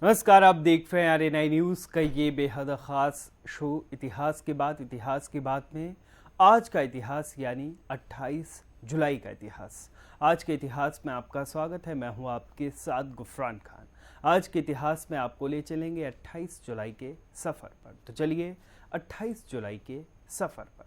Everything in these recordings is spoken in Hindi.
नमस्कार, आप देख रहे हैं आरएनआई न्यूज़ का ये बेहद ख़ास शो इतिहास के बाद में आज का इतिहास यानी 28 जुलाई का इतिहास। आज के इतिहास में आपका स्वागत है। मैं हूं आपके साथ गुफरान खान। आज के इतिहास में आपको ले चलेंगे 28 जुलाई के सफ़र पर। तो चलिए 28 जुलाई के सफ़र पर।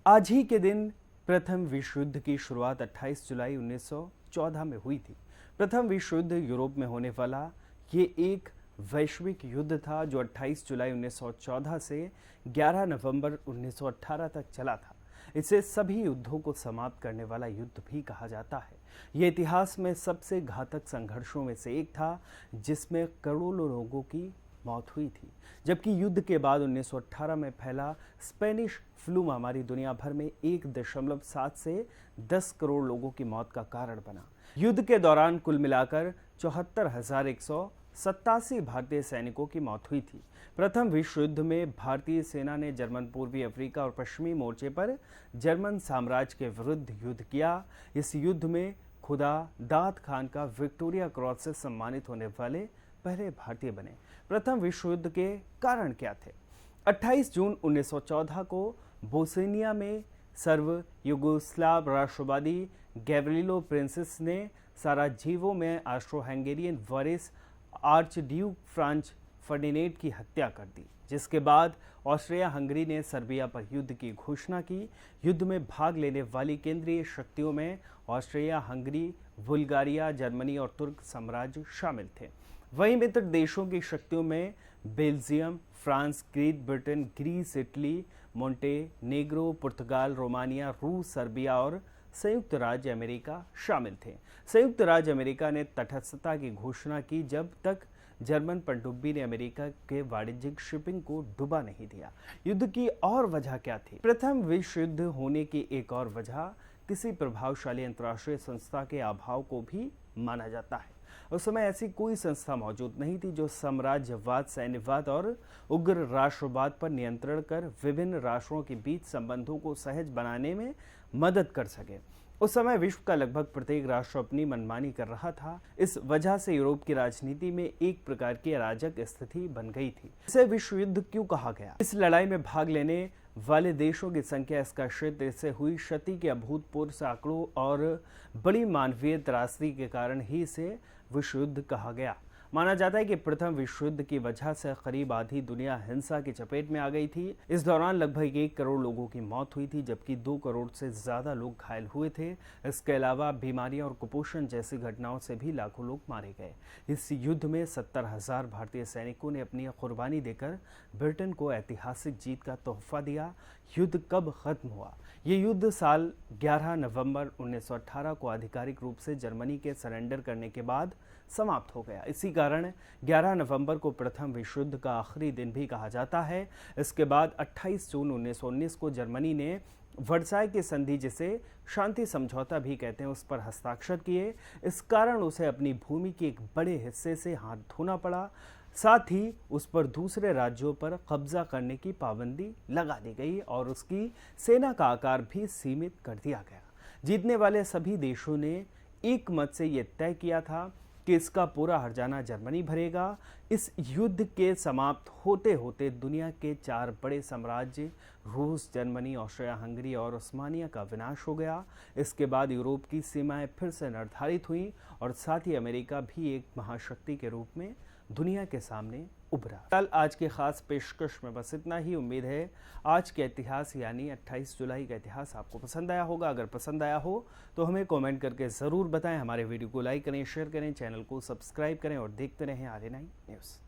आज ही के दिन प्रथम विश्व युद्ध की शुरुआत 28 जुलाई 1914 में हुई थी। प्रथम विश्व युद्ध यूरोप में होने वाला ये एक वैश्विक युद्ध था जो 28 जुलाई 1914 से 11 नवंबर 1918 तक चला था। इसे सभी युद्धों को समाप्त करने वाला युद्ध भी कहा जाता है। यह इतिहास में सबसे घातक संघर्षों में से एक था जिसमें करोड़ों लोगों की मौत हुई थी, जबकि युद्ध के बाद 1918 में फैला स्पेनिश फ्लू महामारी दुनिया भर में 1.7 से 10 करोड़ लोगों की मौत का कारण बना। युद्ध के दौरान कुल मिलाकर 74,187 भारतीय सैनिकों की मौत हुई थी। प्रथम विश्व युद्ध में भारतीय सेना ने जर्मन पूर्वी अफ्रीका और पश्चिमी मोर्चे पर जर्मन साम्राज्य के विरुद्ध युद्ध किया। इस युद्ध में खुदा दाद खान का विक्टोरिया क्रॉस से सम्मानित होने वाले पहले भारतीय बने। प्रथम विश्व युद्ध के कारण क्या थे? 28 जून 1914 को बोस्निया में सर्व युगोस्लाव राष्ट्रवादी गैवरिलो प्रिंसेस ने साराजेवो में ऑस्ट्रो हंगेरियन वॉरिस आर्चड्यूक फ्रांज फर्डिनेंड की हत्या कर दी, जिसके बाद ऑस्ट्रिया हंगरी ने सर्बिया पर युद्ध की घोषणा की। युद्ध में भाग लेने वाली केंद्रीय शक्तियों में ऑस्ट्रिया हंगरी, बुल्गारिया, जर्मनी और तुर्क साम्राज्य शामिल थे। वहीं मित्र देशों की शक्तियों में Belgium, France, Great Britain, Greece, Italy, Montenegro, पुर्तगाल, रोमानिया, रूस, सर्बिया और संयुक्त राज्य अमेरिका शामिल थे। संयुक्त राज्य अमेरिका ने तटस्थता की घोषणा की जब तक जर्मन पनडुब्बी ने अमेरिका के वाणिज्यिक शिपिंग को डुबा नहीं दिया। युद्ध की और वजह क्या थी? प्रथम विश्व युद्ध होने की एक और वजह किसी प्रभावशाली अंतर्राष्ट्रीय संस्था के अभाव को भी माना जाता है। उस समय ऐसी कोई संस्था मौजूद नहीं थी जो साम्राज्यवाद, सैन्यवाद और उग्र राष्ट्रवाद पर नियंत्रण कर विभिन्न राष्ट्रों के बीच संबंधों को सहज बनाने में मदद कर सके। उस समय विश्व का लगभग प्रत्येक राष्ट्र अपनी मनमानी कर रहा था। इस वजह से यूरोप की राजनीति में एक प्रकार की अराजक स्थिति बन गई थी। इसे विश्व युद्ध क्यों कहा गया? इस लड़ाई में भाग लेने वाले देशों की संख्या, इसका क्षेत्र, इससे हुई क्षति के अभूतपूर्व आंकड़ों और बड़ी मानवीय त्रासदी के कारण ही इसे विश्व युद्ध कहा गया। माना जाता है कि प्रथम विश्व युद्ध की वजह से करीब आधी दुनिया हिंसा की चपेट में आ गई थी। इस दौरान लगभग 1 करोड़ लोगों की मौत हुई थी, जबकि 2 करोड़ से ज्यादा लोग घायल हुए थे। इसके अलावा बीमारियां और कुपोषण जैसी घटनाओं से भी लाखों लोग मारे गए। इस युद्ध में 70,000 भारतीय सैनिकों ने अपनी कुर्बानी देकर ब्रिटेन को ऐतिहासिक जीत का तोहफा दिया। युद्ध कब खत्म हुआ? ये युद्ध साल 11 नवंबर 1918 को आधिकारिक रूप से जर्मनी के सरेंडर करने के बाद समाप्त हो गया। इसी कारण 11 नवंबर को प्रथम विश्व युद्ध का आखिरी दिन भी कहा जाता है। इसके बाद 28 जून 1919 को जर्मनी ने वर्साई की संधि, जिसे शांति समझौता भी कहते हैं, उस पर हस्ताक्षर किए। इस कारण उसे अपनी भूमि के एक बड़े हिस्से से हाथ धोना पड़ा। साथ ही उस पर दूसरे राज्यों पर कब्जा करने की पाबंदी लगा दी गई और उसकी सेना का आकार भी सीमित कर दिया गया। जीतने वाले सभी देशों ने एक मत से यह तय किया था कि इसका पूरा हर्जाना जर्मनी भरेगा। इस युद्ध के समाप्त होते होते दुनिया के 4 बड़े साम्राज्य रूस, जर्मनी, ऑस्ट्रिया हंगरी और उस्मानिया का विनाश हो गया। इसके बाद यूरोप की सीमाएं फिर से निर्धारित हुई और साथ ही अमेरिका भी एक महाशक्ति के रूप में दुनिया के सामने उभरा। कल आज के खास पेशकश में बस इतना ही। उम्मीद है आज के इतिहास यानी 28 जुलाई का इतिहास आपको पसंद आया होगा। अगर पसंद आया हो तो हमें कमेंट करके ज़रूर बताएं। हमारे वीडियो को लाइक करें, शेयर करें, चैनल को सब्सक्राइब करें और देखते रहें आरएनआई न्यूज़।